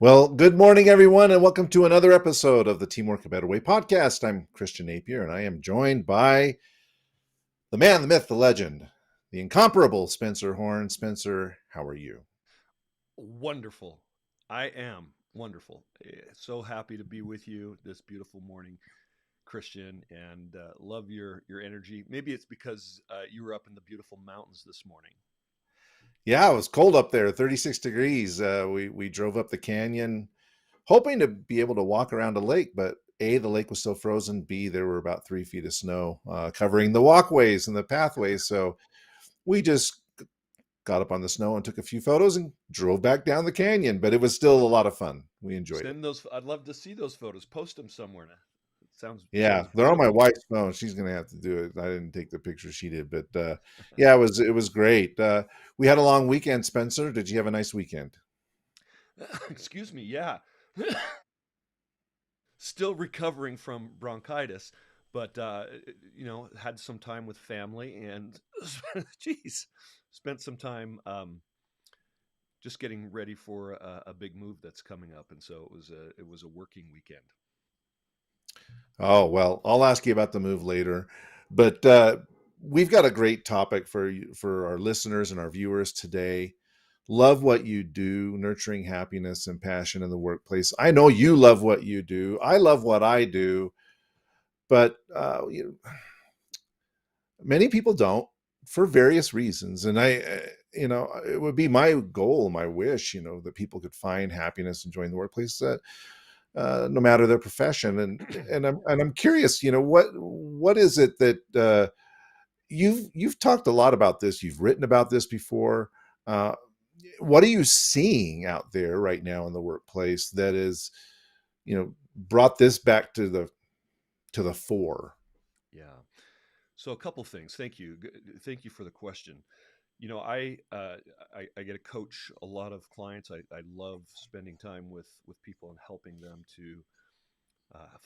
Well, good morning, everyone, and welcome to another episode of the Teamwork a Better Way podcast. I'm Christian Napier, and I am joined by the man, the myth, the legend, the incomparable Spencer Horn. Spencer, how are you? Wonderful. I am wonderful. So happy to be with you this beautiful morning, Christian, and love your energy. Maybe it's because you were up in the beautiful mountains this morning. Yeah, it was cold up there, 36 degrees. We drove up the canyon, hoping to be able to walk around a lake, but A, the lake was still frozen. B, there were about 3 feet of snow covering the walkways and the pathways. So we just got up on the snow and took a few photos and drove back down the canyon. But it was still a lot of fun. We enjoyed it. Send those. I'd love to see those photos. Post them somewhere. Now. It Yeah, sounds they're on my beautiful. wife's phone. She's gonna have to do it. I didn't take the picture; she did. But yeah, it was great. We had a long weekend, Spencer. Did you have a nice weekend? Excuse me. Yeah. Still recovering from bronchitis, but had some time with family and, geez, spent some time just getting ready for a big move that's coming up, and so it was a working weekend. Oh well, I'll ask you about the move later. But we've got a great topic for our listeners and our viewers today. Love what you do, nurturing happiness and passion in the workplace. I know you love what you do. I love what I do, but many people don't for various reasons. And it would be my goal, my wish, that people could find happiness enjoying the workplace, no matter their profession. And I'm curious, what is it that you've talked a lot about this, you've written about this before. uh, what are you seeing out there right now in the workplace that is, brought this back to the fore? Yeah. So a couple things. Thank you. Thank you for the question. I get to coach a lot of clients. I love spending time with people and helping them to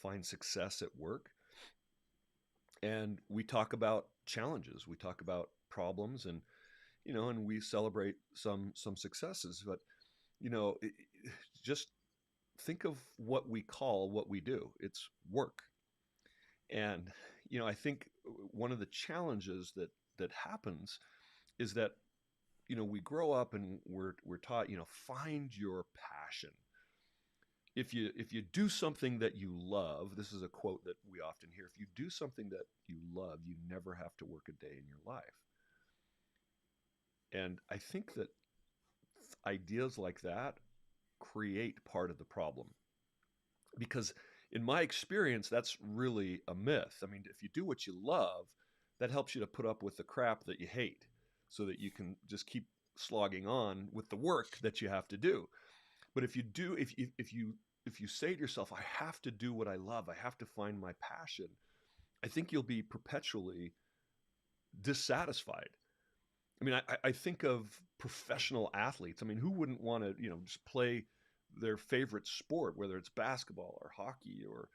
find success at work. And we talk about challenges. We talk about problems, and we celebrate some successes. But just think of what we call what we do. It's work. And I think one of the challenges that happens is that we grow up and we're taught, find your passion. If you do something that you love, this is a quote that we often hear. If you do something that you love, you never have to work a day in your life. And I think that ideas like that create part of the problem, because in my experience that's really a myth. I mean, if you do what you love, that helps you to put up with the crap that you hate so that you can just keep slogging on with the work that you have to do. But if you say to yourself, I have to do what I love, I have to find my passion, I think you'll be perpetually dissatisfied. I mean, I think of professional athletes. I mean, who wouldn't want to, just play their favorite sport, whether it's basketball or hockey or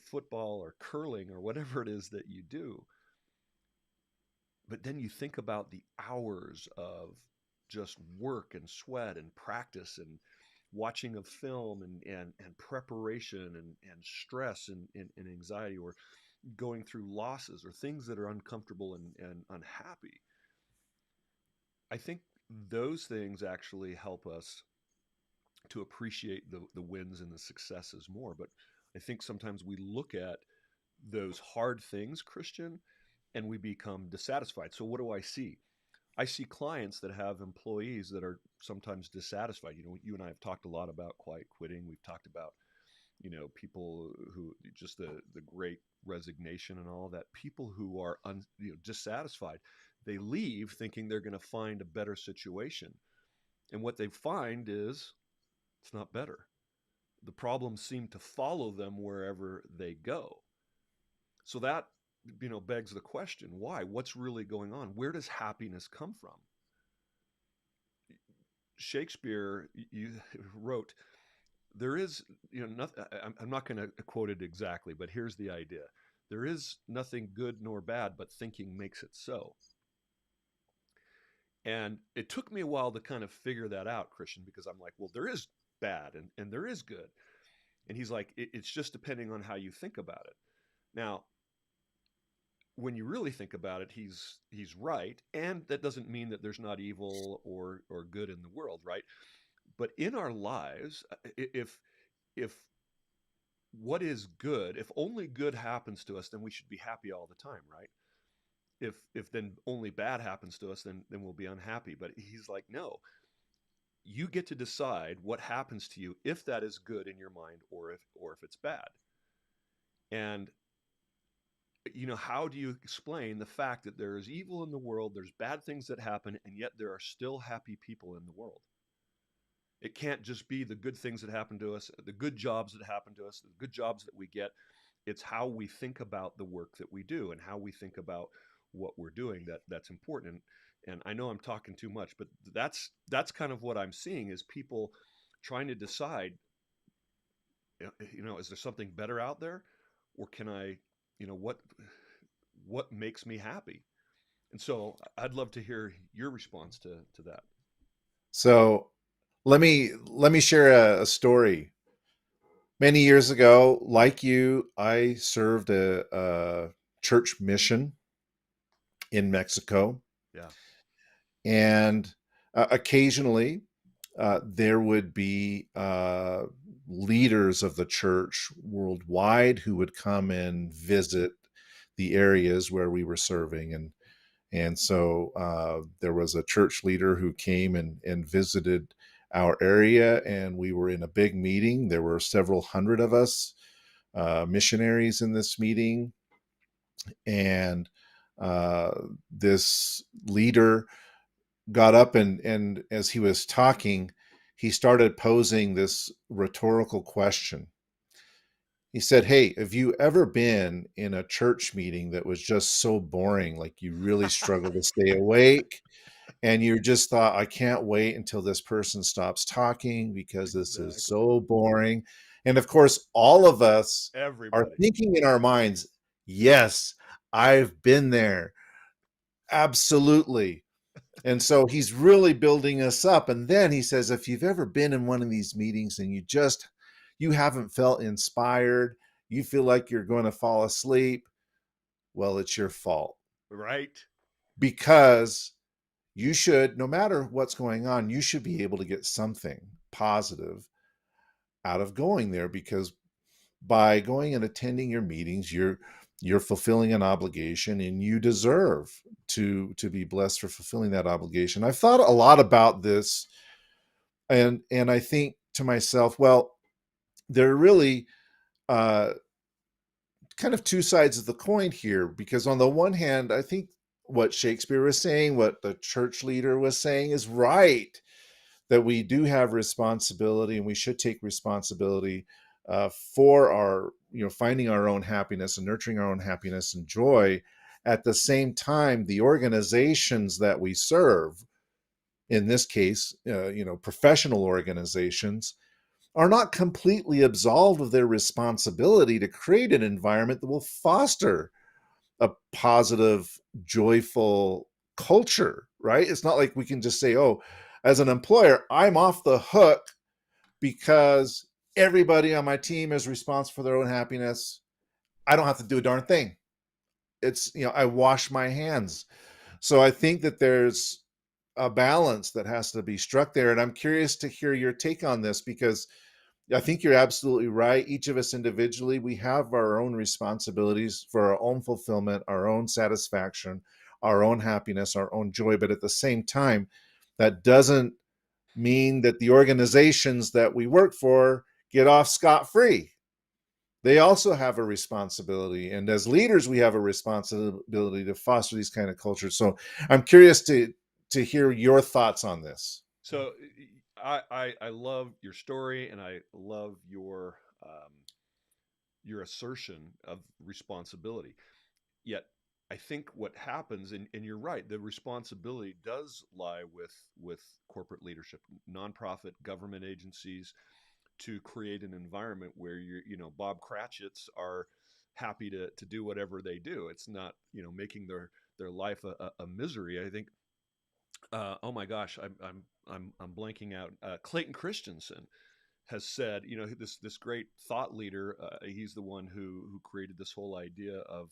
football or curling or whatever it is that you do. But then you think about the hours of just work and sweat and practice and watching of film and preparation and stress and anxiety, or going through losses or things that are uncomfortable and unhappy. I think those things actually help us to appreciate the wins and the successes more. But I think sometimes we look at those hard things, Christian, and we become dissatisfied. So what do I see? I see clients that have employees that are sometimes dissatisfied. You and I have talked a lot about quiet quitting. We've talked about, people who just the great resignation and all of that. People who are dissatisfied, they leave thinking they're going to find a better situation, and what they find is it's not better. The problems seem to follow them wherever they go. So that begs the question: why? What's really going on? Where does happiness come from? Shakespeare you wrote, there is, nothing. I'm not going to quote it exactly, but here's the idea: there is nothing good nor bad, but thinking makes it so. And it took me a while to kind of figure that out, Christian, because I'm like, well, there is bad and there is good. And he's like, it's just depending on how you think about it. Now, when you really think about it, he's right, and that doesn't mean that there's not evil or good in the world, right? But in our lives, if what is good, if only good happens to us, then we should be happy all the time, right? If then only bad happens to us, then we'll be unhappy. But he's like, no, you get to decide what happens to you, if that is good in your mind or if it's bad. And how do you explain the fact that there is evil in the world, there's bad things that happen, and yet there are still happy people in the world? It can't just be the good things that happen to us, the good jobs that happen to us, the good jobs that we get. It's how we think about the work that we do and how we think about what we're doing that's important. And I know I'm talking too much, but that's kind of what I'm seeing is people trying to decide, is there something better out there, or can I, what makes me happy? And so I'd love to hear your response to that. So let me share a story. Many years ago, like you, I served a church mission in Mexico, Yeah. and occasionally there would be leaders of the church worldwide who would come and visit the areas where we were serving, and so there was a church leader who came and visited our area, and we were in a big meeting. There were several hundred of us missionaries in this meeting, and uh, this leader got up and as he was talking, he started posing this rhetorical question. He said, "Hey, have you ever been in a church meeting that was just so boring, like you really struggled to stay awake? And you just thought, I can't wait until this person stops talking because this is Exactly. so boring." And of course, all of us are Everybody. thinking in our minds, yes, I've been there. Absolutely. And so he's really building us up. And then he says, if you've ever been in one of these meetings and you haven't felt inspired, you feel like you're going to fall asleep, well, it's your fault. Right. Because you should, no matter what's going on, you should be able to get something positive out of going there, because by going and attending your meetings, you're fulfilling an obligation, and you deserve to be blessed for fulfilling that obligation. I've thought a lot about this, and I think to myself, well, there are really uh, kind of two sides of the coin here, because on the one hand, I think what Shakespeare was saying, what the church leader was saying, is right, that we do have responsibility and we should take responsibility for our, finding our own happiness and nurturing our own happiness and joy. At the same time, the organizations that we serve, in this case, professional organizations, are not completely absolved of their responsibility to create an environment that will foster a positive, joyful culture, right? It's not like we can just say, oh, as an employer, I'm off the hook because everybody on my team is responsible for their own happiness. I don't have to do a darn thing. It's, I wash my hands. So I think that there's a balance that has to be struck there. And I'm curious to hear your take on this, because I think you're absolutely right. Each of us individually, we have our own responsibilities for our own fulfillment, our own satisfaction, our own happiness, our own joy. But at the same time, that doesn't mean that the organizations that we work for get off scot-free. They also have a responsibility. And as leaders, we have a responsibility to foster these kind of cultures. So I'm curious to hear your thoughts on this. So I love your story, and I love your assertion of responsibility. Yet I think what happens, and you're right, the responsibility does lie with corporate leadership, nonprofit, government agencies, to create an environment where Bob Cratchits are happy to do whatever they do. It's not making their life a misery. I think oh my gosh, I'm blanking out. Clayton Christensen has said, this great thought leader. He's the one who created this whole idea of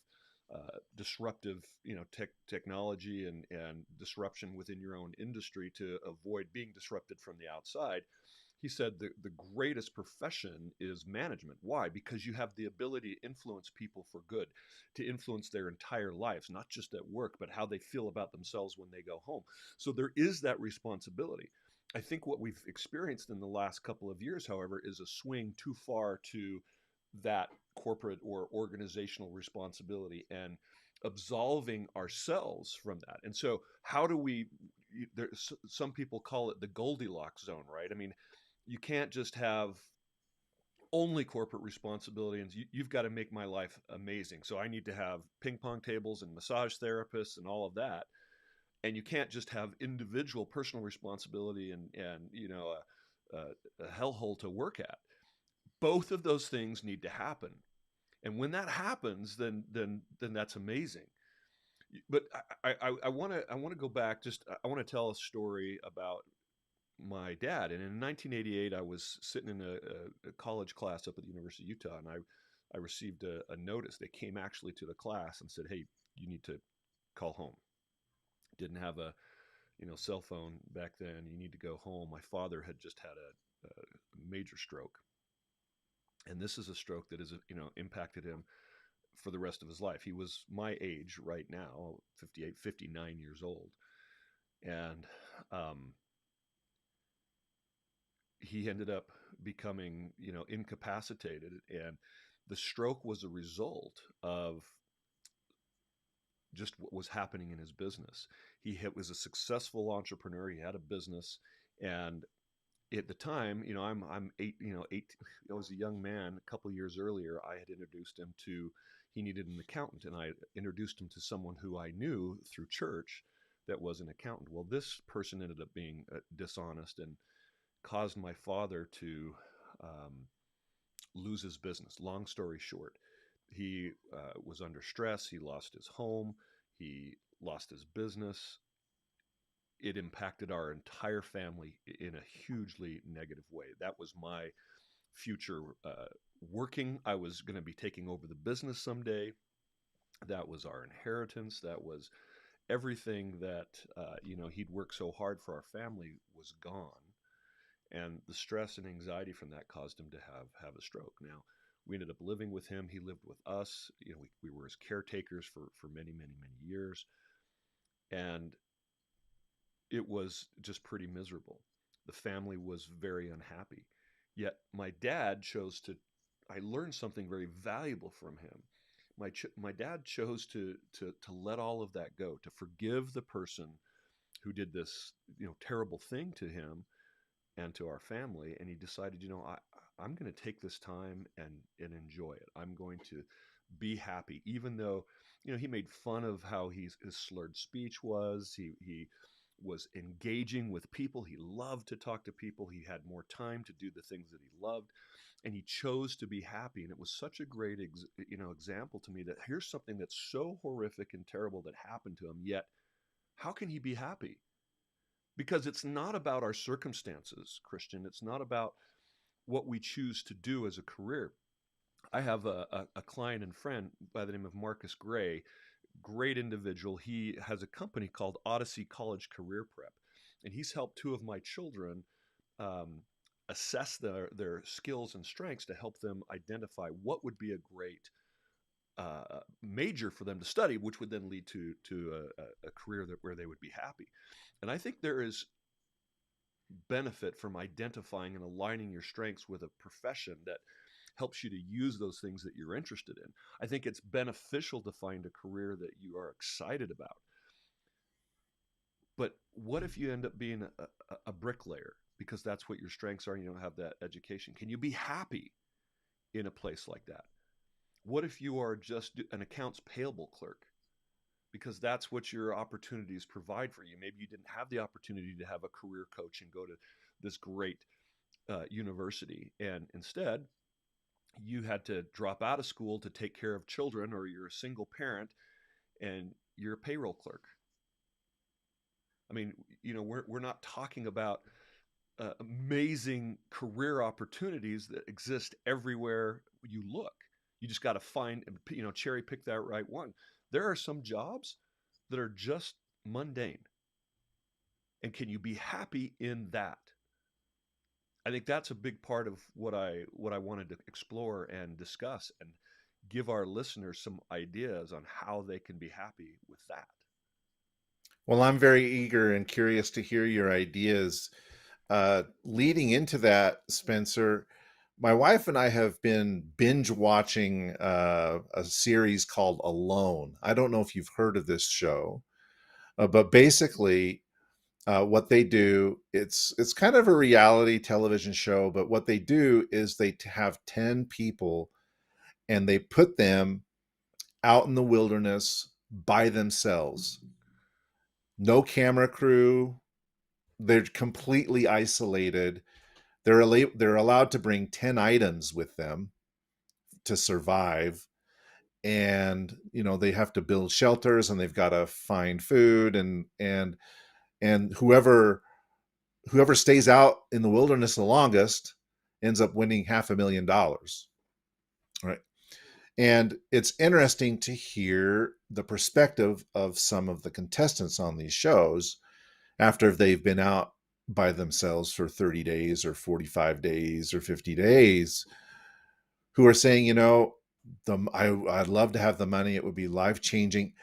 disruptive, technology and disruption within your own industry to avoid being disrupted from the outside. He said the greatest profession is management. Why? Because you have the ability to influence people for good, to influence their entire lives, not just at work, but how they feel about themselves when they go home. So there is that responsibility. I think what we've experienced in the last couple of years, however, is a swing too far to that corporate or organizational responsibility and absolving ourselves from that. And so, how do we? There's some people call it the Goldilocks zone, right? I mean, you can't just have only corporate responsibility and you've got to make my life amazing. So I need to have ping pong tables and massage therapists and all of that. And you can't just have individual personal responsibility and a hellhole to work at. Both of those things need to happen. And when that happens, then that's amazing. But I want to go back. Just I want to tell a story about my dad. And in 1988, I was sitting in a college class up at the University of Utah, and I received a notice. They came actually to the class and said, "Hey, you need to call home." Didn't have a cell phone back then. You need to go home. My father had just had a major stroke, and this is a stroke that has impacted him for the rest of his life. He was my age right now, 58, 59 years old, and he ended up becoming, incapacitated. And the stroke was a result of just what was happening in his business. Was a successful entrepreneur. He had a business, and at the time, I'm eight. I was a young man. A couple of years earlier, I had introduced him to. He needed an accountant, and I introduced him to someone who I knew through church that was an accountant. Well, this person ended up being dishonest and caused my father to um, lose his business. Long story short, he was under stress. He lost his home. He lost his business. It impacted our entire family in a hugely negative way. That was my future working. I was going to be taking over the business someday. That was our inheritance. That was everything that he'd worked so hard for our family was gone, and the stress and anxiety from that caused him to have a stroke. Now we ended up living with him. He lived with us. We were his caretakers for many, many, many years, and it was just pretty miserable. The family was very unhappy. Yet my dad chose to. I learned something very valuable from him. My dad chose to let all of that go, to forgive the person who did this terrible thing to him and to our family. And he decided, I'm going to take this time and enjoy it. I'm going to be happy, even though he made fun of how his slurred speech was. He was engaging with people. He loved to talk to people. He had more time to do the things that he loved, and he chose to be happy. And it was such a great example to me that here's something that's so horrific and terrible that happened to him, yet how can he be happy? Because it's not about our circumstances, Christian. It's not about what we choose to do as a career. I have a client and friend by the name of Marcus Gray, great individual. He has a company called Odyssey College Career Prep, and he's helped two of my children um, assess their skills and strengths to help them identify what would be a great major for them to study, which would then lead to a career where they would be happy. And I think there is benefit from identifying and aligning your strengths with a profession that helps you to use those things that you're interested in. I think it's beneficial to find a career that you are excited about. But what if you end up being a bricklayer because that's what your strengths are and you don't have that education? Can you be happy in a place like that? What if you are just an accounts payable clerk because that's what your opportunities provide for you? Maybe you didn't have the opportunity to have a career coach and go to this great university, and instead you had to drop out of school to take care of children, or you're a single parent and you're a payroll clerk. I mean, we're not talking about amazing career opportunities that exist everywhere you look. You just got to find, cherry pick that right one. There are some jobs that are just mundane, and can you be happy in that? I think that's a big part of what I wanted to explore and discuss, and give our listeners some ideas on how they can be happy with that. Well, I'm very eager and curious to hear your ideas. Leading into that, Spencer, my wife and I have been binge watching a series called Alone. I don't know if you've heard of this show, but basically, what they do, it's kind of a reality television show, but what they do is they have 10 people and they put them out in the wilderness by themselves. No camera crew. They're completely isolated. They're allowed to bring 10 items with them to survive, and they have to build shelters and they've got to find food, and whoever stays out in the wilderness the longest ends up winning $500,000. Right. And it's interesting to hear the perspective of some of the contestants on these shows after they've been out by themselves for 30 days or 45 days or 50 days, who are saying, I'd love to have the money. It would be life changing.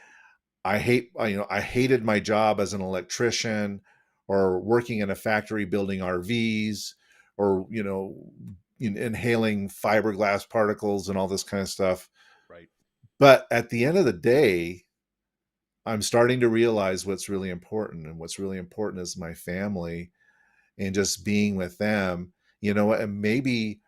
I hated my job as an electrician or working in a factory building RVs, or, inhaling fiberglass particles and all this kind of stuff. Right. But at the end of the day, I'm starting to realize what's really important. And what's really important is my family and just being with them, and maybe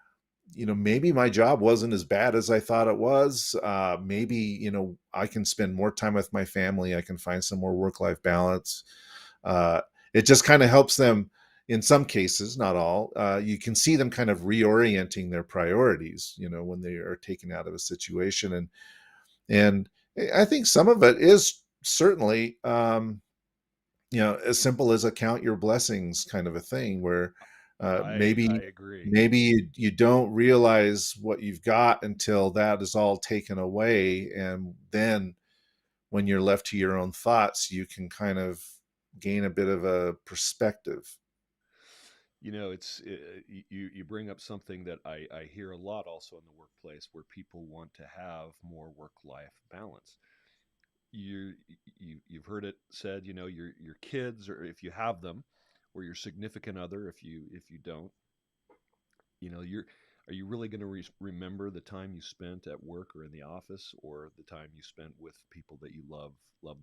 my job wasn't as bad as I thought it was. Maybe, I can spend more time with my family. I can find some more work-life balance. Uh, it just kind of helps them in some cases, not all. You can see them kind of reorienting their priorities, when they are taken out of a situation. And I think some of it is certainly, as simple as a count your blessings kind of a thing, where I maybe agree. maybe you don't realize what you've got until that is all taken away, and then when you're left to your own thoughts, you can kind of gain a bit of a perspective. It's you bring up something that I hear a lot also in the workplace, where people want to have more work life balance. You you've heard it said, your kids, or if you have them, or your significant other, if you don't, you're are you really going to remember the time you spent at work or in the office, or the time you spent with people that you love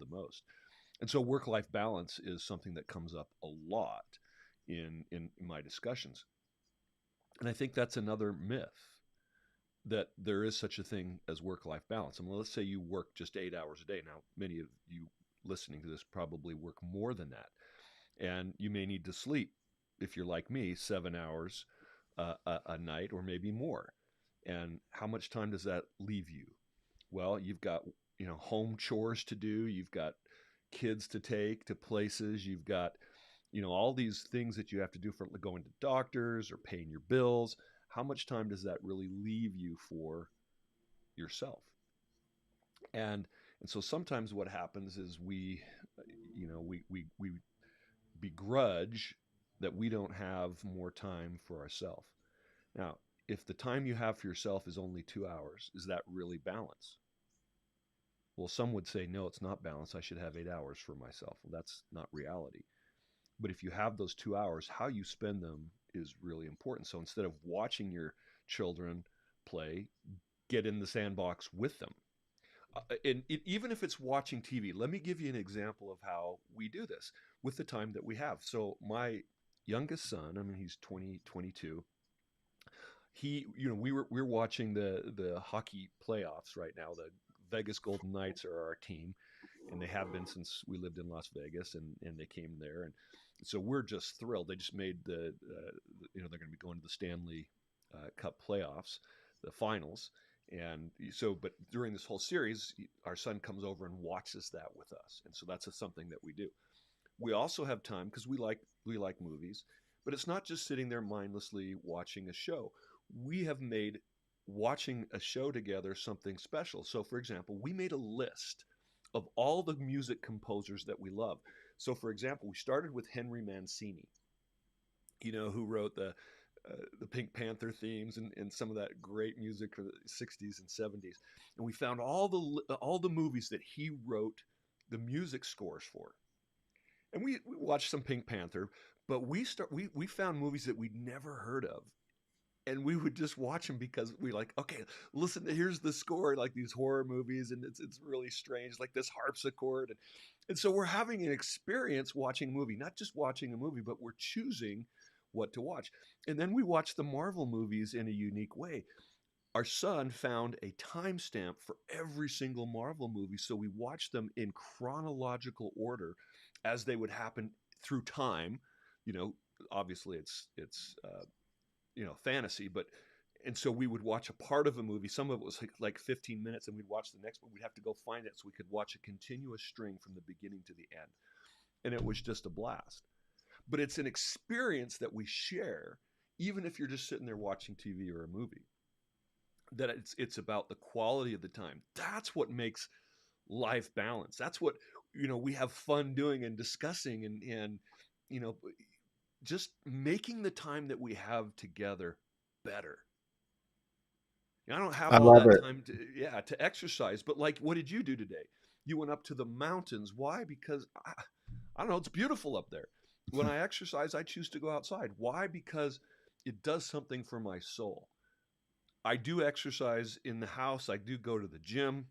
the most? And so work life balance is something that comes up a lot in my discussions. And I think that's another myth, that there is such a thing as work life balance. I mean, let's say you work just 8 hours a day. Now, many of you listening to this probably work more than that. And you may need to sleep, if you're like me, 7 hours a night, or maybe more. And how much time does that leave you? Well, you've got, home chores to do, you've got kids to take to places, you've got, all these things that you have to do, for going to doctors or paying your bills. How much time does that really leave you for yourself? And so sometimes what happens is we begrudge that we don't have more time for ourselves. Now, if the time you have for yourself is only 2 hours, is that really balance? Well, some would say, no, it's not balance. I should have 8 hours for myself. Well, that's not reality. But if you have those 2 hours, how you spend them is really important. So instead of watching your children play, get in the sandbox with them. Even if it's watching TV, let me give you an example of how we do this with the time that we have. So my youngest son, I mean, he's 20, 22. We're watching the hockey playoffs right now. The Vegas Golden Knights are our team, and they have been since we lived in Las Vegas, and they came there, and so we're just thrilled. They just made they're going to be going to the Stanley Cup playoffs, the finals, and so but during this whole series, our son comes over and watches that with us, and so that's something that we do. We also have time because we like movies, But it's not just sitting there mindlessly watching a show. We have made watching a show together something special. So, for example, we made a list of all the music composers that we love. So, for example, we started with Henry Mancini, who wrote the Pink Panther themes and some of that great music for the 60s and 70s. And we found all the movies that he wrote the music scores for. And we watched some Pink Panther, but we found movies that we'd never heard of. And we would just watch them because we like, okay, listen, here's the score, like these horror movies, and it's really strange, like this harpsichord. And so we're having an experience watching a movie, not just watching a movie, but we're choosing what to watch. And then we watch the Marvel movies in a unique way. Our son found a timestamp for every single Marvel movie, so we watched them in chronological order as they would happen through time. You know, obviously it's fantasy, but and so we would watch a part of a movie. Some of it was like 15 minutes, and we'd watch the next one. We'd have to go find it so we could watch a continuous string from the beginning to the end, and it was just a blast. But it's an experience that we share, even if you're just sitting there watching TV or a movie. That it's about the quality of the time. That's what makes life balance. That's what we have fun doing and discussing and you know just making the time that we have together better. I don't have I all love that it. time to exercise, but like, what did you do today? You went up to the mountains. Why? Because I don't know, it's beautiful up there. When I exercise, I choose to go outside. Why? Because it does something for my soul. I do exercise in the house. I do go to the gym.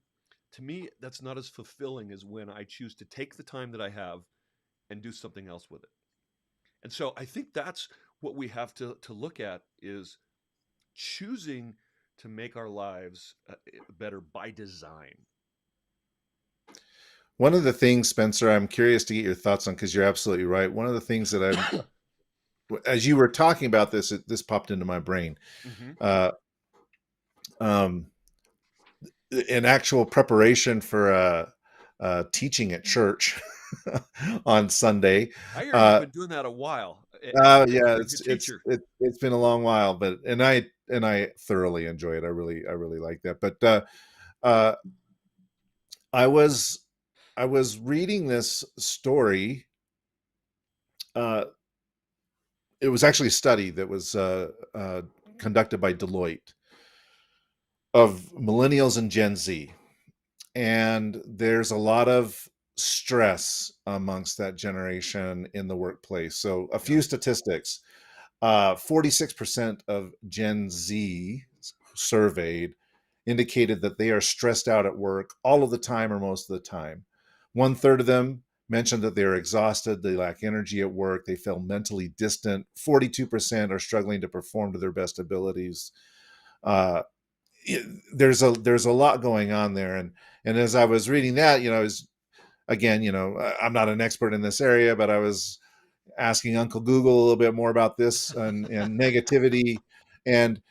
To me, that's not as fulfilling as when I choose to take the time that I have and do something else with it. And so I think that's what we have to look at is choosing to make our lives better by design. One of the things, Spencer, I'm curious to get your thoughts on, because you're absolutely right. One of the things that as you were talking about this, this popped into my brain. Hmm. Uh, um, in actual preparation for teaching at church on Sunday. I hear you've Uh, been doing that a while yeah, as a teacher. it's been a long while, but I thoroughly enjoy it. I really like that. But uh, I was I was reading this story. Uh, it was actually a study that was conducted by Deloitte of millennials and Gen Z, and there's a lot of stress amongst that generation in the workplace. So a Yeah. few statistics. 46% of Gen Z surveyed indicated that they are stressed out at work all of the time or most of the time. One third of them mentioned that they are exhausted, they lack energy at work, they feel mentally distant. 42% are struggling to perform to their best abilities. Uh, there's a lot going on there, and as I was reading that, is again, I'm not an expert in this area, but I was asking Uncle Google a little bit more about this and negativity, and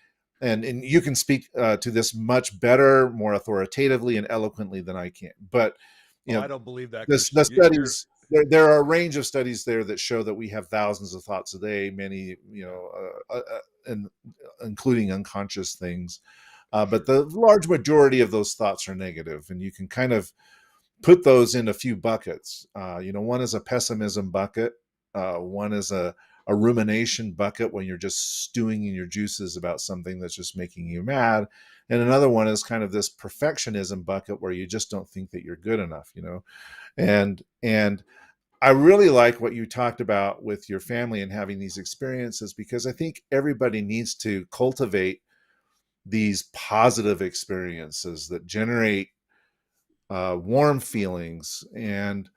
and you can speak to this much better, more authoritatively and eloquently than I can. But Oh, you know, I don't believe that, this the Christian. You're studies. There are a range of studies there that show that we have thousands of thoughts a day, many, yeah, and including unconscious things. But sure. the large majority of those thoughts are negative, and you can kind of put those in a few buckets. One is a pessimism bucket. One is a rumination bucket when you're just stewing in your juices about something that's just making you mad. And another one is kind of this perfectionism bucket where you just don't think that you're good enough. And I really like what you talked about with your family and having these experiences, because I think everybody needs to cultivate these positive experiences that generate warm feelings, and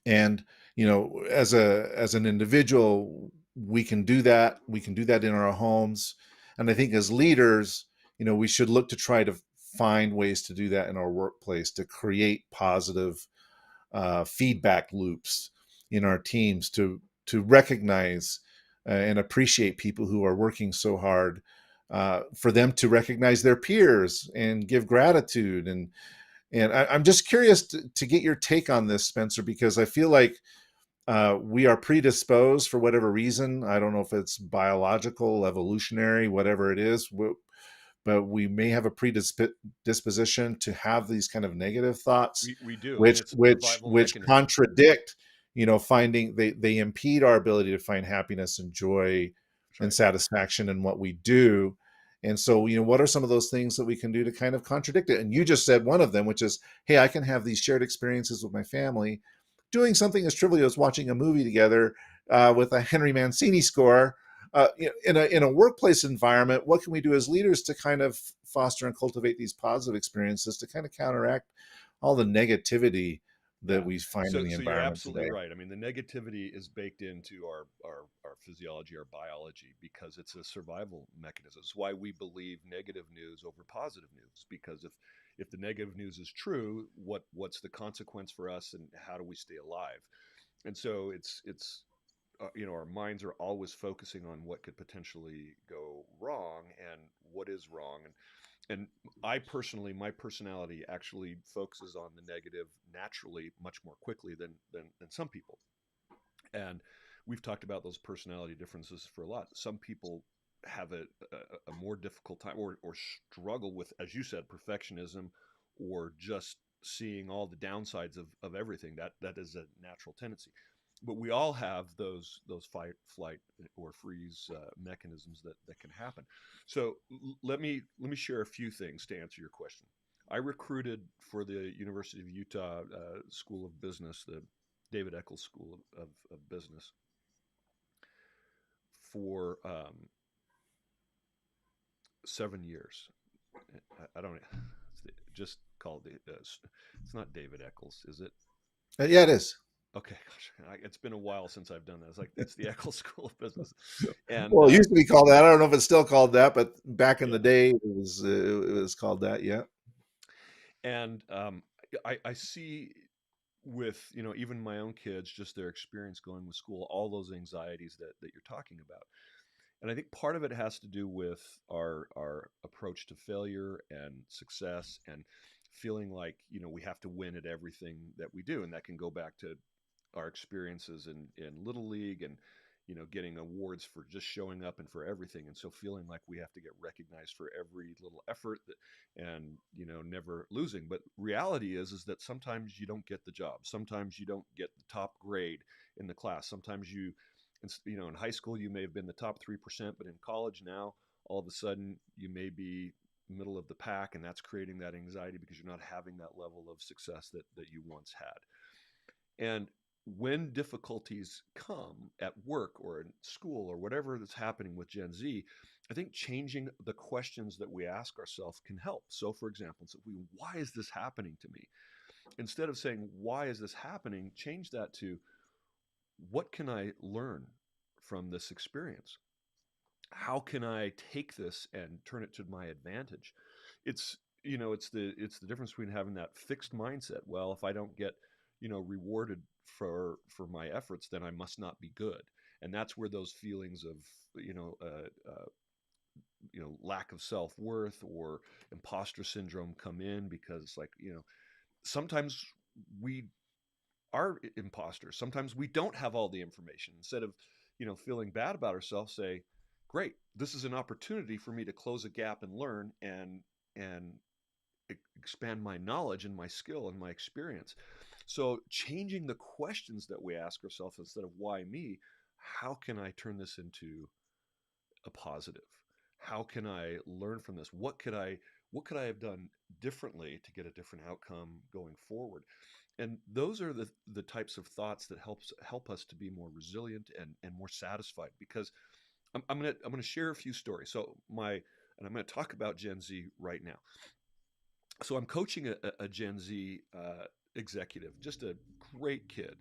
as an individual, we can do that in our homes. And I think as leaders, we should look to try to find ways to do that in our workplace, to create positive feedback loops in our teams, to recognize and appreciate people who are working so hard, for them to recognize their peers and give gratitude. And I'm just curious to get your take on this, Spencer, because I feel like We are predisposed for whatever reason. I don't know if it's biological, evolutionary, whatever it is, but we may have a predisposition to have these kind of negative thoughts, We do, and which it's a which survival which mechanism. contradict, finding they impede our ability to find happiness and joy That's and right. satisfaction in what we do. And so, what are some of those things that we can do to kind of contradict it? And you just said one of them, which is, hey, I can have these shared experiences with my family, doing something as trivial as watching a movie together with a Henry Mancini score. In a workplace environment, what can we do as leaders to kind of foster and cultivate these positive experiences to kind of counteract all the negativity that Yeah. we find in So the so you're environment absolutely today? right. I mean, the negativity is baked into our physiology, our biology, because it's a survival mechanism. It's why we believe negative news over positive news. Because if the negative news is true, what's the consequence for us, and how do we stay alive? And so it's our minds are always focusing on what could potentially go wrong and what is wrong. And I personally, my personality actually focuses on the negative naturally much more quickly than some people. And we've talked about those personality differences for a lot. Some people have a more difficult time, or struggle with, as you said, perfectionism, or just seeing all the downsides of everything. That is a natural tendency. But we all have those fight, flight, or freeze mechanisms that can happen. So let me share a few things to answer your question. I recruited for the University of Utah School of Business, the David Eccles School of Business, for 7 years. I don't just called it's not David Eccles, is it? Yeah, it is. Okay, gosh, it's been a while since I've done that. It's the Eccles School of Business, and Well, it used to be called that. I don't know if it's still called that, but back in the yeah, day, it was called that. Yeah. and I see with even my own kids, just their experience going with school, all those anxieties that you're talking about. And I think part of it has to do with our approach to failure and success, and feeling like we have to win at everything that we do. And that can go back to our experiences in little league, and getting awards for just showing up and for everything, and so feeling like we have to get recognized for every little effort and never losing. But reality is that sometimes you don't get the job, sometimes you don't get the top grade in the class, sometimes in high school you may have been the top 3%, but in college now all of a sudden you may be middle of the pack, and that's creating that anxiety because you're not having that level of success that you once had. And when difficulties come at work or in school or whatever that's happening with Gen Z, I think changing the questions that we ask ourselves can help. So, for example, why is this happening to me? Instead of saying, why is this happening? Change that to, what can I learn from this experience? How can I take this and turn it to my advantage? It's it's the difference between having that fixed mindset. Well, if I don't get rewarded for my efforts, then I must not be good. And that's where those feelings of you know uh, uh, lack of self worth or imposter syndrome come in, because like sometimes we are imposters. Sometimes we don't have all the information. Instead of feeling bad about ourselves, say, great, this is an opportunity for me to close a gap and learn and expand my knowledge and my skill and my experience. So changing the questions that we ask ourselves, instead of why me, how can I turn this into a positive? How can I learn from this? What could I have done differently to get a different outcome going forward? And those are the types of thoughts that help us to be more resilient and more satisfied. Because I'm gonna share a few stories. And I'm gonna talk about Gen Z right now. So I'm coaching a Gen Z executive, just a great kid,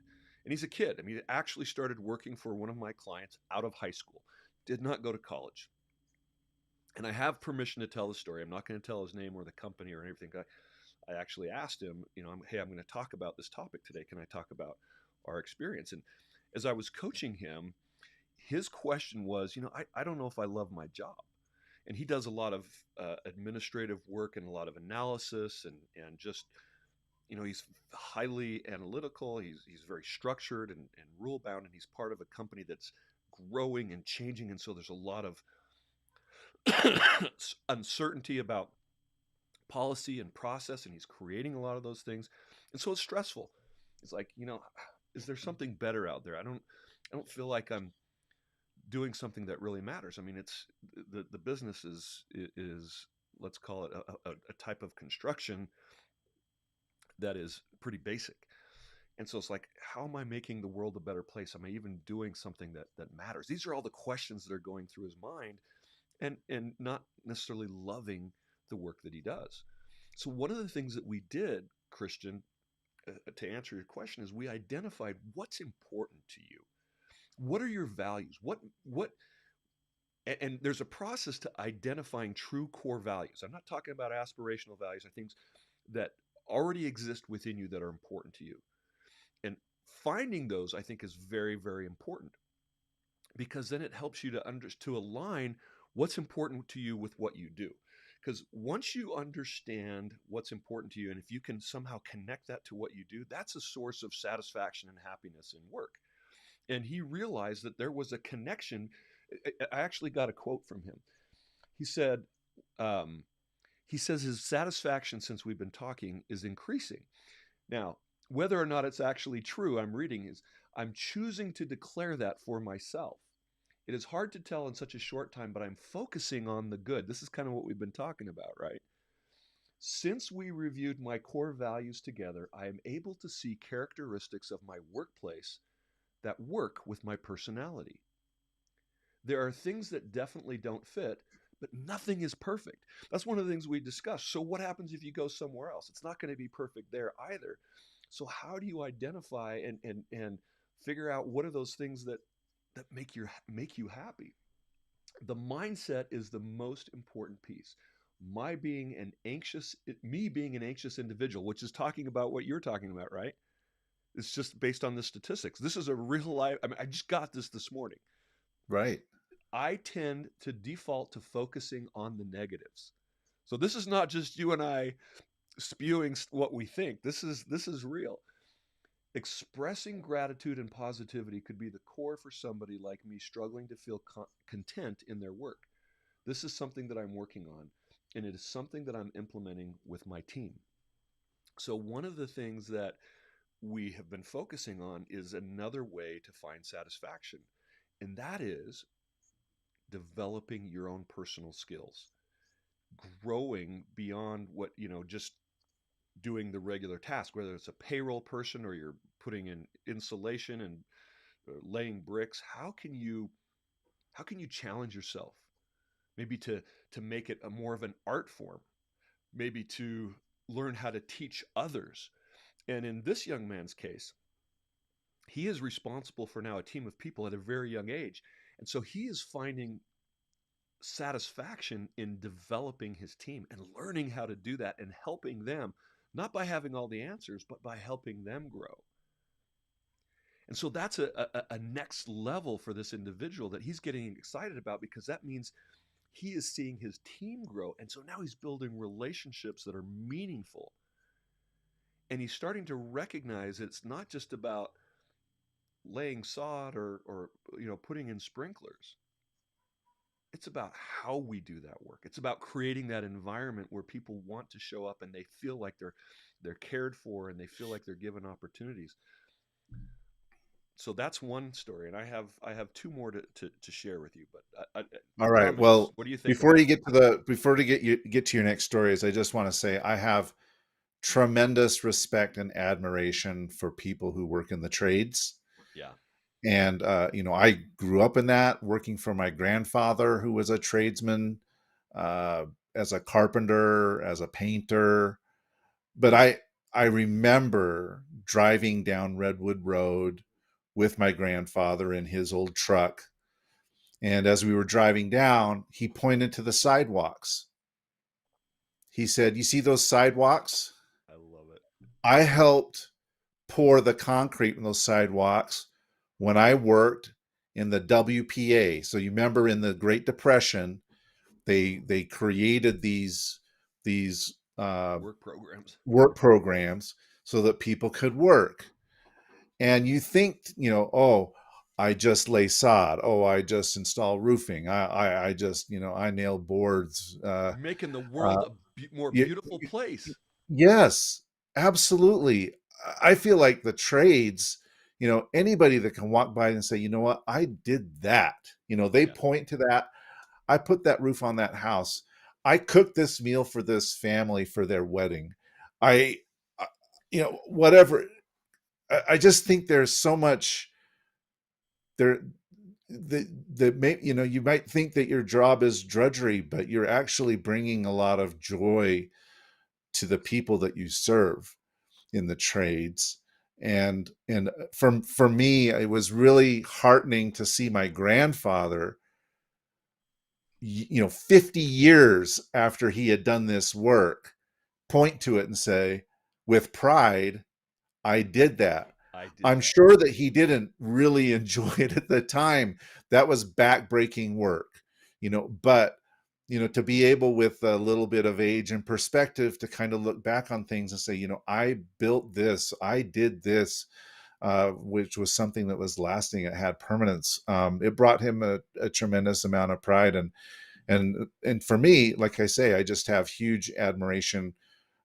and he's a kid. I mean, he actually started working for one of my clients out of high school, did not go to college. And I have permission to tell the story. I'm not going to tell his name or the company or anything. I actually asked him, hey, I'm going to talk about this topic today. Can I talk about our experience? And as I was coaching him, his question was, I don't know if I love my job. And he does a lot of administrative work and a lot of analysis and just he's highly analytical. He's very structured and rule bound, and he's part of a company that's growing and changing. And so there's a lot of uncertainty about policy and process, and he's creating a lot of those things. And so it's stressful. It's like, is there something better out there? I don't feel like I'm doing something that really matters. I mean, it's the business is let's call it a type of construction that is pretty basic. And so it's like, how am I making the world a better place? Am I even doing something that matters? These are all the questions that are going through his mind, and not necessarily loving the work that he does. So one of the things that we did, Christian, to answer your question, is we identified what's important to you. What are your values? What and there's a process to identifying true core values. I'm not talking about aspirational values. I think that already exist within you that are important to you. And finding those, I think, is very, very important, because then it helps you to align what's important to you with what you do. Because once you understand what's important to you, and if you can somehow connect that to what you do, that's a source of satisfaction and happiness in work. And he realized that there was a connection. I actually got a quote from him. He said, um, he says his satisfaction since we've been talking is increasing. Now, whether or not it's actually true, I'm reading is, I'm choosing to declare that for myself. It is hard to tell in such a short time, but I'm focusing on the good. This is kind of what we've been talking about, right? Since we reviewed my core values together, I am able to see characteristics of my workplace that work with my personality. There are things that definitely don't fit, but nothing is perfect. That's one of the things we discussed. So, what happens if you go somewhere else? It's not going to be perfect there either. So, how do you identify and figure out what are those things that make you happy? The mindset is the most important piece. Me being an anxious individual, which is talking about what you're talking about, right? It's just based on the statistics. This is a real life. I mean, I just got this morning. Right. I tend to default to focusing on the negatives. So this is not just you and I spewing what we think. This is real. Expressing gratitude and positivity could be the core for somebody like me struggling to feel content in their work. This is something that I'm working on, and it is something that I'm implementing with my team. So one of the things that we have been focusing on is another way to find satisfaction, and that is developing your own personal skills, growing beyond what, just doing the regular task, whether it's a payroll person or you're putting in insulation and laying bricks. How can you challenge yourself? Maybe to make it a more of an art form, maybe to learn how to teach others. And in this young man's case, he is responsible for now a team of people at a very young age. And so he is finding satisfaction in developing his team and learning how to do that and helping them, not by having all the answers, but by helping them grow. And so that's a next level for this individual that he's getting excited about, because that means he is seeing his team grow. And so now he's building relationships that are meaningful. And he's starting to recognize it's not just about laying sod or putting in sprinklers. It's about how we do that work. It's about creating that environment where people want to show up and they feel like they're cared for and they feel like they're given opportunities. So that's one story, and I have two more to share with you. But All right. comments. Well, What do you think before about you them? get to your next stories, I just want to say I have tremendous respect and admiration for people who work in the trades. Yeah, And I grew up in that, working for my grandfather, who was a tradesman, uh, as a carpenter, as a painter. But I remember driving down Redwood Road with my grandfather in his old truck. And as we were driving down, he pointed to the sidewalks. He said, "You see those sidewalks? I love it. I helped pour the concrete in those sidewalks when I worked in the WPA." So you remember in the Great Depression, they created these Work programs. work programs. so that people could work. And you think, oh, I just lay sod. Oh, I just install roofing. I just, I nail boards. You're making the Uh, world a more y- beautiful place. yes, absolutely. I feel like the trades, anybody that can walk by and say, you know what, I did that. They Yeah, point to that. I put that roof on that house. I cooked this meal for this family for their wedding. I, I whatever. I just think there's so much there that may, you might think that your job is drudgery, but you're actually bringing a lot of joy to the people that you serve in the trades. And for me, it was really heartening to see my grandfather, 50 years after he had done this work, point to it and say with pride, I did that. I did I'm that. sure that he didn't really enjoy it at the time. That was backbreaking work, but to be able, with a little bit of age and perspective, to kind of look back on things and say, I built this, I did this, which was something that was lasting. It had permanence. It brought him a tremendous amount of pride, and for me, like I say, I just have huge admiration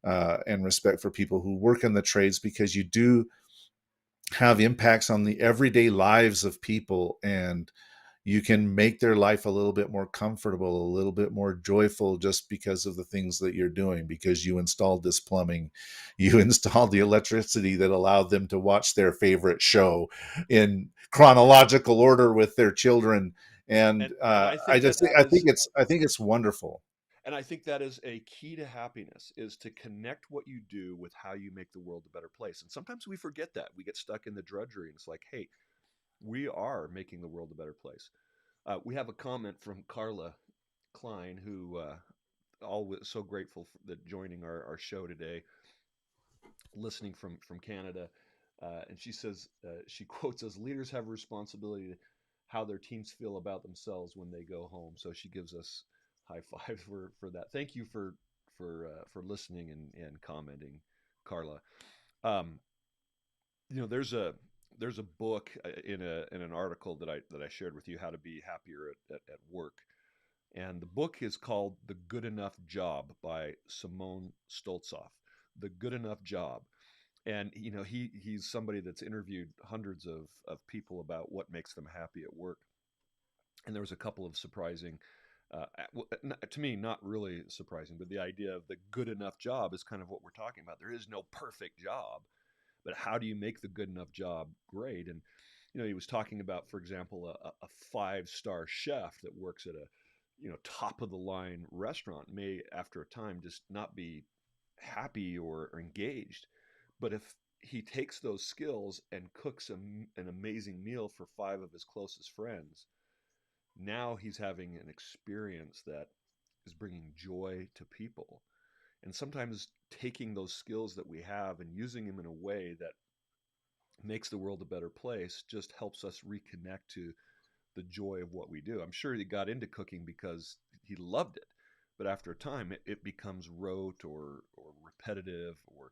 and respect for people who work in the trades, because you do have impacts on the everyday lives of people, and you can make their life a little bit more comfortable, a little bit more joyful, just because of the things that you're doing, because you installed this plumbing, you installed the electricity that allowed them to watch their favorite show in chronological order with their children. And And I think that that is I think it's wonderful. and I think that is a key to happiness, is to connect what you do with how you make the world a better place. And sometimes we forget that. We get stuck in the drudgery, and it's like, hey, we are making the world a better place. We have a comment from Carla Klein, who always so grateful for that joining our show today, listening from Canada. And she says, she quotes us, leaders have a responsibility to how their teams feel about themselves when they go home. So she gives us high five for that. Thank you for listening and commenting, Carla. Um, there's a book in an article that I shared with you, how to be happier at work. And the book is called The Good Enough Job by Simone Stoltzoff. The Good Enough Job. And he's somebody that's interviewed hundreds of people about what makes them happy at work. And there was a couple of surprising, to me, not really surprising, but the idea of the good enough job is kind of what we're talking about. There is no perfect job, but how do you make the good enough job great? And he was talking about, for example, a five-star chef that works at a top of the line restaurant may, after a time, just not be happy or engaged. But if he takes those skills and cooks an amazing meal for five of his closest friends, now he's having an experience that is bringing joy to people. And sometimes taking those skills that we have and using them in a way that makes the world a better place just helps us reconnect to the joy of what we do. I'm sure he got into cooking because he loved it, but after a time, it becomes rote or repetitive or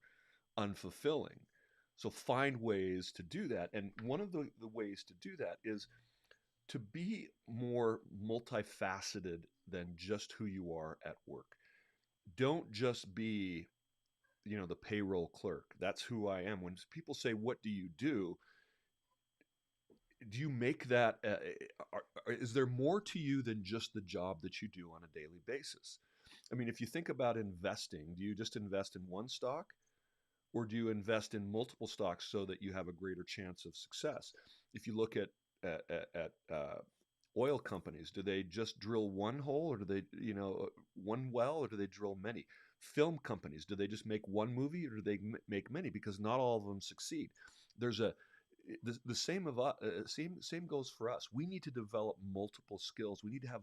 unfulfilling. So find ways to do that. And one of the ways to do that is to be more multifaceted than just who you are at work. Don't just be, the payroll clerk. That's who I am. When people say, "What do you do you make that is there more to you than just the job that you do on a daily basis? I mean, if you think about investing, do you just invest in one stock, or do you invest in multiple stocks so that you have a greater chance of success? If you look at oil companies, do they just drill one hole, or do they, one well, or do they drill many? Film companies, do they just make one movie, or do they make many? Because not all of them succeed. There's the same of same goes for us. We need to develop multiple skills. We need to have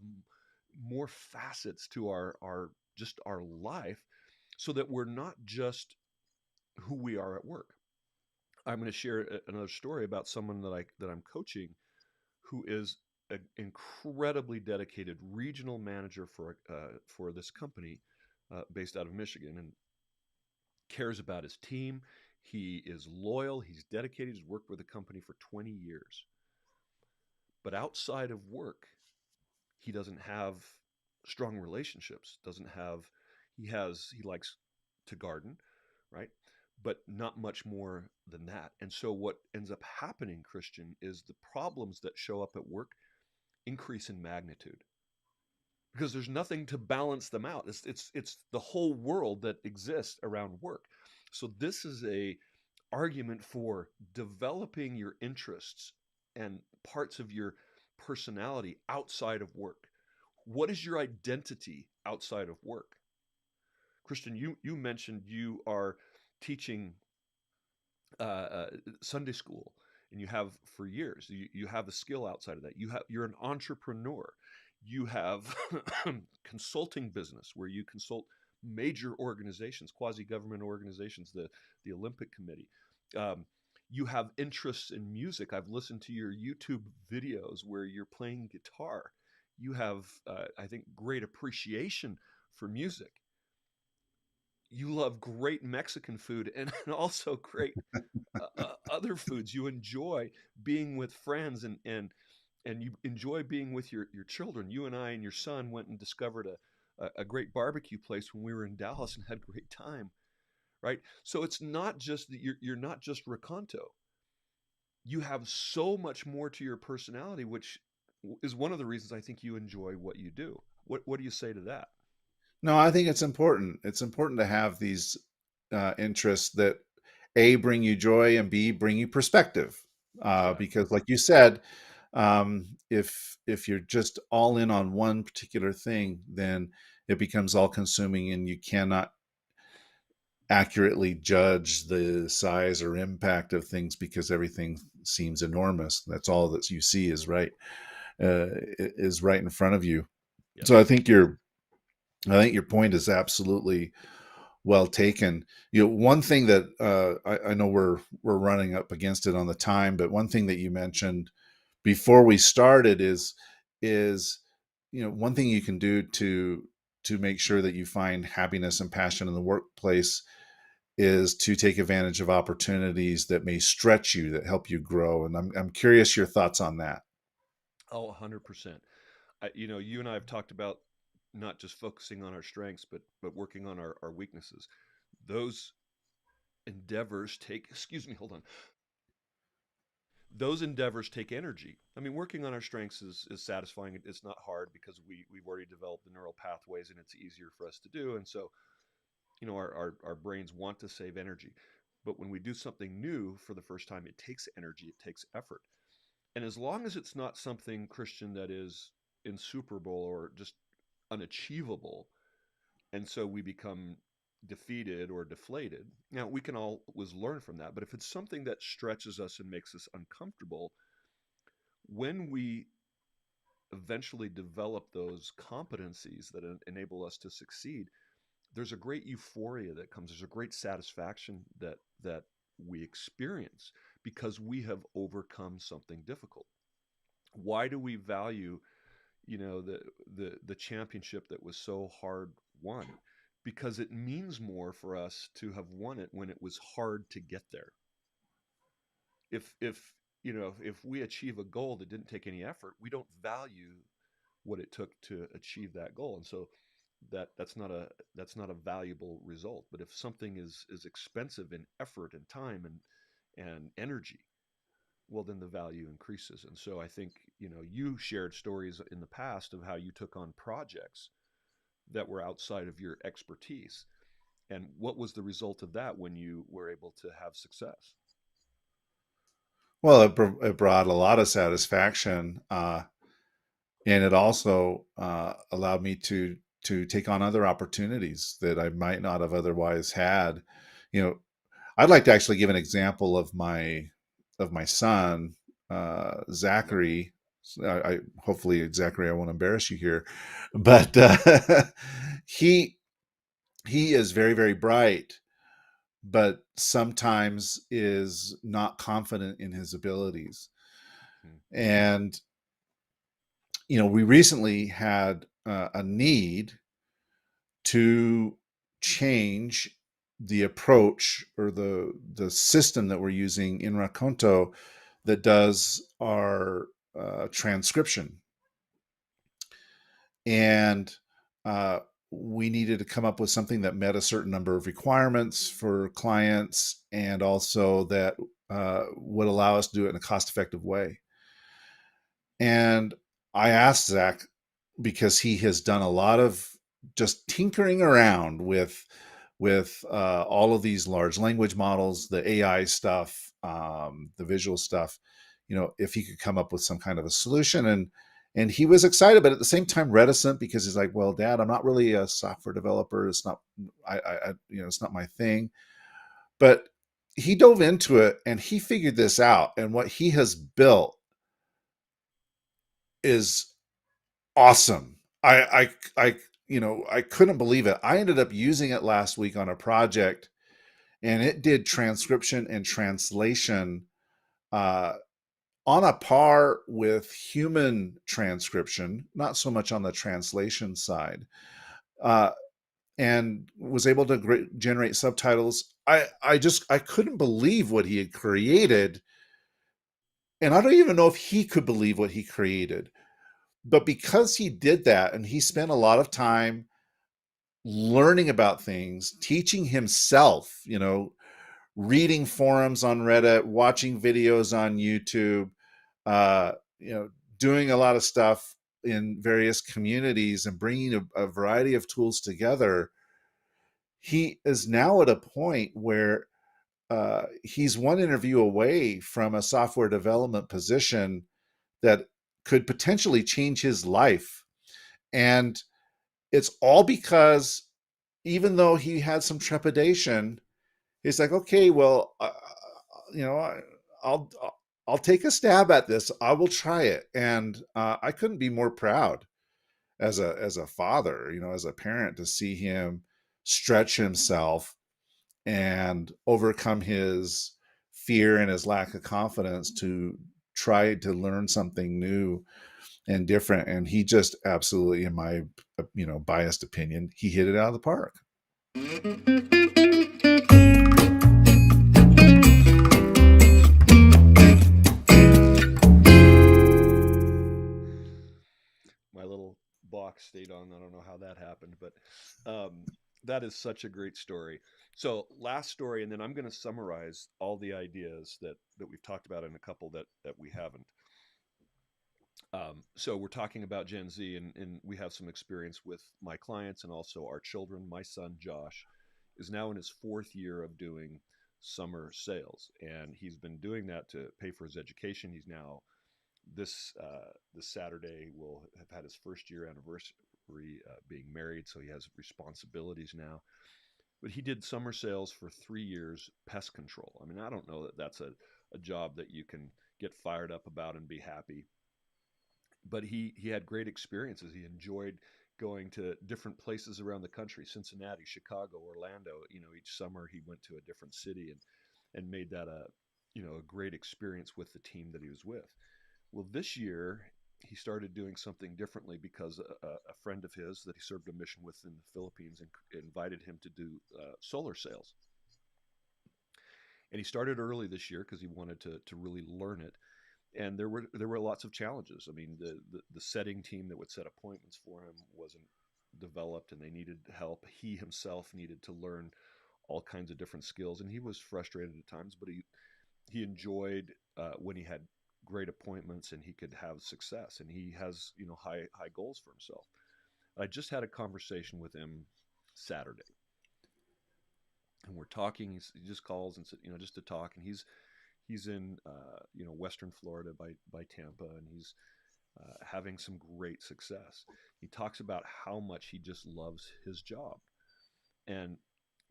more facets to our just our life, so that we're not just who we are at work. I'm going to share another story about someone that I'm coaching, who is an incredibly dedicated regional manager for this company based out of Michigan, and cares about his team. He is loyal, he's dedicated, he's worked with the company for 20 years. But outside of work, he doesn't have strong relationships, doesn't have he likes to garden, right? But not much more than that. And so what ends up happening, Christian, is the problems that show up at work increase in magnitude because there's nothing to balance them out. It's the whole world that exists around work. So this is a argument for developing your interests and parts of your personality outside of work. What is your identity outside of work? Christian, you mentioned you are teaching Sunday school, and you have for years. You have a skill outside of that. You're an entrepreneur. You have consulting business where you consult major organizations, quasi government organizations, the Olympic Committee. Um, you have interests in music. I've listened to your YouTube videos where you're playing guitar. You have, I think, great appreciation for music. You love great Mexican food and also great other foods. You enjoy being with friends, and you enjoy being with your children. You and I and your son went and discovered a great barbecue place when we were in Dallas and had a great time, right? So it's not just that you're not just Recanto. You have so much more to your personality, which is one of the reasons I think you enjoy what you do. What do you say to that? No, I think it's important. It's important to have these interests that A, bring you joy, and B, bring you perspective. Exactly. Because, like you said, if you're just all in on one particular thing, then it becomes all consuming, and you cannot accurately judge the size or impact of things because everything seems enormous. That's all that you see is right in front of you. Yep. So I think your point is absolutely well taken. One thing that I know we're running up against it on the time, but one thing that you mentioned before we started is one thing you can do to make sure that you find happiness and passion in the workplace is to take advantage of opportunities that may stretch you, that help you grow. And I'm curious your thoughts on that. Oh, 100%. You and I have talked about not just focusing on our strengths, but working on our weaknesses. Those endeavors take, excuse me, hold on. Those endeavors take energy. I mean, working on our strengths is satisfying. It's not hard because we've already developed the neural pathways and it's easier for us to do. And so, our brains want to save energy. But when we do something new for the first time, it takes energy, it takes effort. And as long as it's not something, Christian, that is insuperable or just unachievable, and so we become defeated or deflated. Now, we can always learn from that, but if it's something that stretches us and makes us uncomfortable, when we eventually develop those competencies that enable us to succeed, there's a great euphoria that comes. There's a great satisfaction that we experience because we have overcome something difficult. Why do we value the championship that was so hard won? Because it means more for us to have won it when it was hard to get there. If we achieve a goal that didn't take any effort, we don't value what it took to achieve that goal. And so that's not a valuable result. But if something is expensive in effort and time and energy, well, then the value increases. And so I think, you shared stories in the past of how you took on projects that were outside of your expertise. And what was the result of that when you were able to have success? Well, it brought a lot of satisfaction, and it also allowed me to take on other opportunities that I might not have otherwise had. You know, I'd like to actually give an example of my son, Yep. Zachary. I hopefully Zachary, I won't embarrass you here, but he he is very, very bright, but sometimes is not confident in his abilities. Hmm. And we recently had a need to change. the approach or the system that we're using in Raconto that does our transcription, and uh, we needed to come up with something that met a certain number of requirements for clients, and also that would allow us to do it in a cost-effective way. And I asked Zach, because he has done a lot of just tinkering around with all of these large language models, the AI stuff, the visual stuff. If he could come up with some kind of a solution, and he was excited, but at the same time reticent, because he's like, "Well, Dad, I'm not really a software developer. It's not, it's not my thing." But he dove into it and he figured this out, and what he has built is awesome. I couldn't believe it. I ended up using it last week on a project, and it did transcription and translation uh, on a par with human transcription, not so much on the translation side, uh, and was able to generate subtitles. I couldn't believe what he had created, and I don't even know if he could believe what he created. But because he did that, and he spent a lot of time learning about things, teaching himself, reading forums on Reddit, watching videos on YouTube, uh, you know, doing a lot of stuff in various communities and bringing a variety of tools together. He is now at a point where he's one interview away from a software development position that could potentially change his life. And it's all because, even though he had some trepidation, he's like, okay, well, you know, I, I'll I'll take a stab at this. I will try it, and I couldn't be more proud as a father, as a parent, to see him stretch himself and overcome his fear and his lack of confidence to try to learn something new and different. And he just absolutely, in my biased opinion, he hit it out of the park. My little box stayed on. I don't know how that happened, but um, that is such a great story. So, last story, and then I'm going to summarize all the ideas that we've talked about, and a couple that we haven't. So we're talking about Gen Z, and we have some experience with my clients and also our children. My son Josh is now in his fourth year of doing summer sales, and he's been doing that to pay for his education. He's now this Saturday will have had his first year anniversary being married, so he has responsibilities now. But he did summer sales for 3 years, pest control. I mean, I don't know that that's a job that you can get fired up about and be happy, but he had great experiences. He enjoyed going to different places around the country: Cincinnati, Chicago, Orlando. Each summer he went to a different city and made that a great experience with the team that he was with. Well, this year he started doing something differently because a friend of his that he served a mission with in the Philippines invited him to do solar sales. And he started early this year because he wanted to really learn it. And there were lots of challenges. I mean, the setting team that would set appointments for him wasn't developed, and they needed help. He himself needed to learn all kinds of different skills, and he was frustrated at times. But he enjoyed when he had great appointments and he could have success. And he has high goals for himself. I just had a conversation with him Saturday, and we're talking. He just calls and said, just to talk, and he's in Western Florida by Tampa, and he's having some great success. He talks about how much he just loves his job, and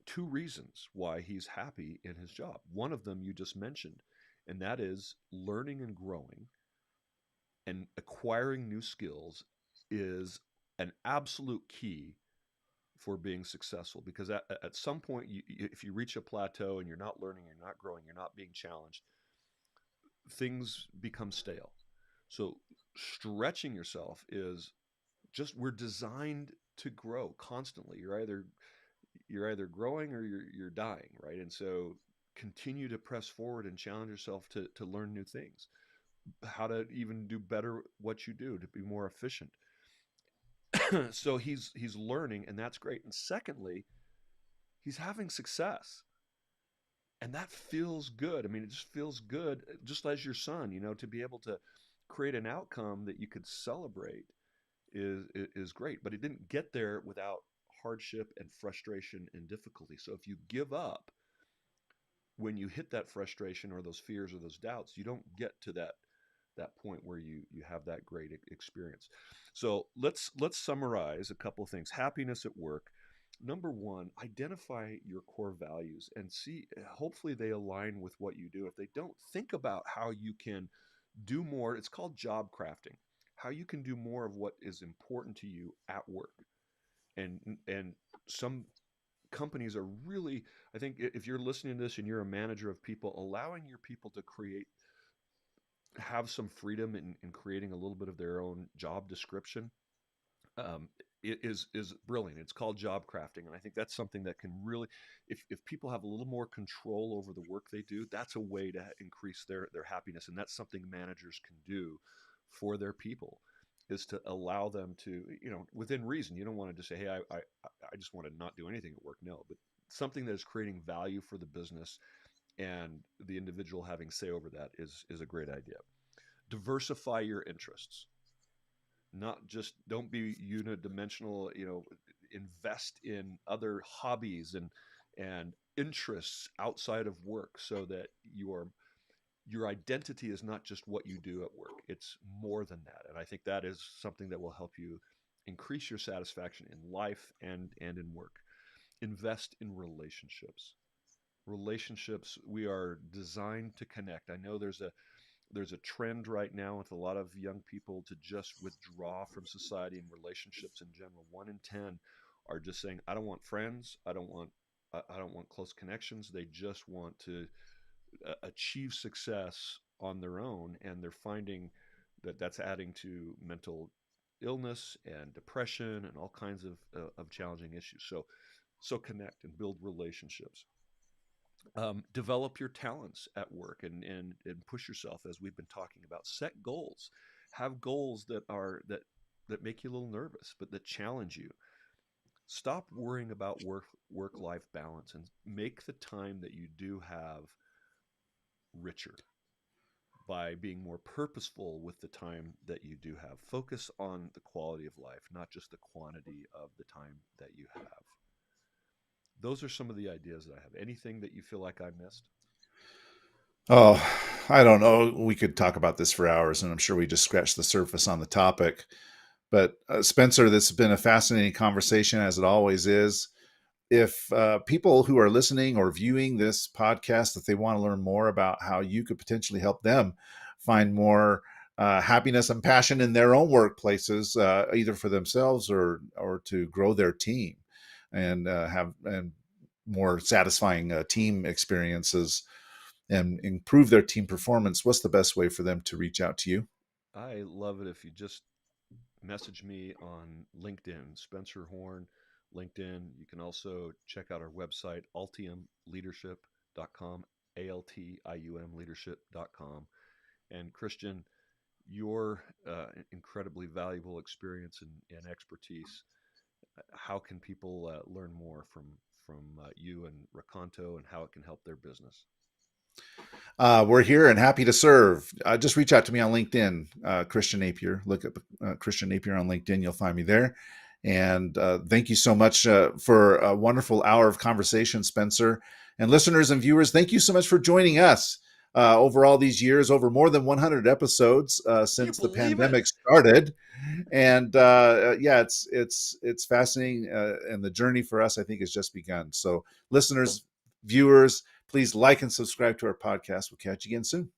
two reasons why he's happy in his job. One of them you just mentioned, and that is learning and growing and acquiring new skills is an absolute key for being successful, because at some point if you reach a plateau and you're not learning, you're not growing, you're not being challenged, things become stale. So stretching yourself is just, we're designed to grow constantly. You're either you're either growing or you're dying, right? And so continue to press forward and challenge yourself to learn new things, how to even do better what you do to be more efficient. So he's learning, and that's great. And secondly, he's having success, and that feels good. I mean, it just feels good, just as your son, to be able to create an outcome that you could celebrate is great. But it didn't get there without hardship and frustration and difficulty. So if you give up when you hit that frustration or those fears or those doubts, you don't get to that point where you have that great experience. So let's summarize a couple of things. Happiness at work. Number one, identify your core values and see, hopefully they align with what you do. If they don't, think about how you can do more. It's called job crafting. How you can do more of what is important to you at work. And some companies are really, I think if you're listening to this and you're a manager of people, allowing your people to have some freedom in creating a little bit of their own job description, um, is brilliant. It's called job crafting, and I think that's something that can really, if people have a little more control over the work they do, that's a way to increase their happiness, and that's something managers can do for their people, is to allow them to, within reason. You don't want to just say, hey, I just want to not do anything at work. No, but something that is creating value for the business and the individual having say over that is a great idea. Diversify your interests. Not just, don't be unidimensional, invest in other hobbies and interests outside of work, so that your identity is not just what you do at work. It's more than that. And I think that is something that will help you increase your satisfaction in life and in work. Invest in relationships. Relationships, we are designed to connect. I know there's a trend right now with a lot of young people to just withdraw from society and relationships in general. 1 in 10 are just saying, I don't want friends, I don't want close connections. They just want to achieve success on their own, and they're finding that that's adding to mental illness and depression and all kinds of challenging issues. So connect and build relationships. Develop your talents at work, and push yourself, as we've been talking about. Set goals. Have goals that make you a little nervous, but that challenge you. Stop worrying about work life balance, and make the time that you do have richer by being more purposeful with the time that you do have. Focus on the quality of life, not just the quantity of the time that you have. Those are some of the ideas that I have. Anything that you feel like I missed? Oh, I don't know. We could talk about this for hours, and I'm sure we just scratched the surface on the topic. But Spencer, this has been a fascinating conversation, as it always is. If people who are listening or viewing this podcast, if they want to learn more about how you could potentially help them find more happiness and passion in their own workplaces, either for themselves or to grow their team and have and more satisfying team experiences and improve their team performance, what's the best way for them to reach out to you? I love it if you just message me on LinkedIn, Spencer Horn, LinkedIn. You can also check out our website, altiumleadership.com, ALTIUM leadership.com. And Christian, your incredibly valuable experience and expertise, how can people learn more from you and Raconto, and how it can help their business? We're here and happy to serve. Just reach out to me on LinkedIn, Christian Napier. Look up Christian Napier on LinkedIn. You'll find me there. And thank you so much for a wonderful hour of conversation, Spencer. And listeners and viewers, thank you so much for joining us over all these years, over more than 100 episodes Can you since the believe it? pandemic started. And yeah, it's fascinating, and the journey for us, I think, has just begun. So, listeners, viewers, please like and subscribe to our podcast. We'll catch you again soon.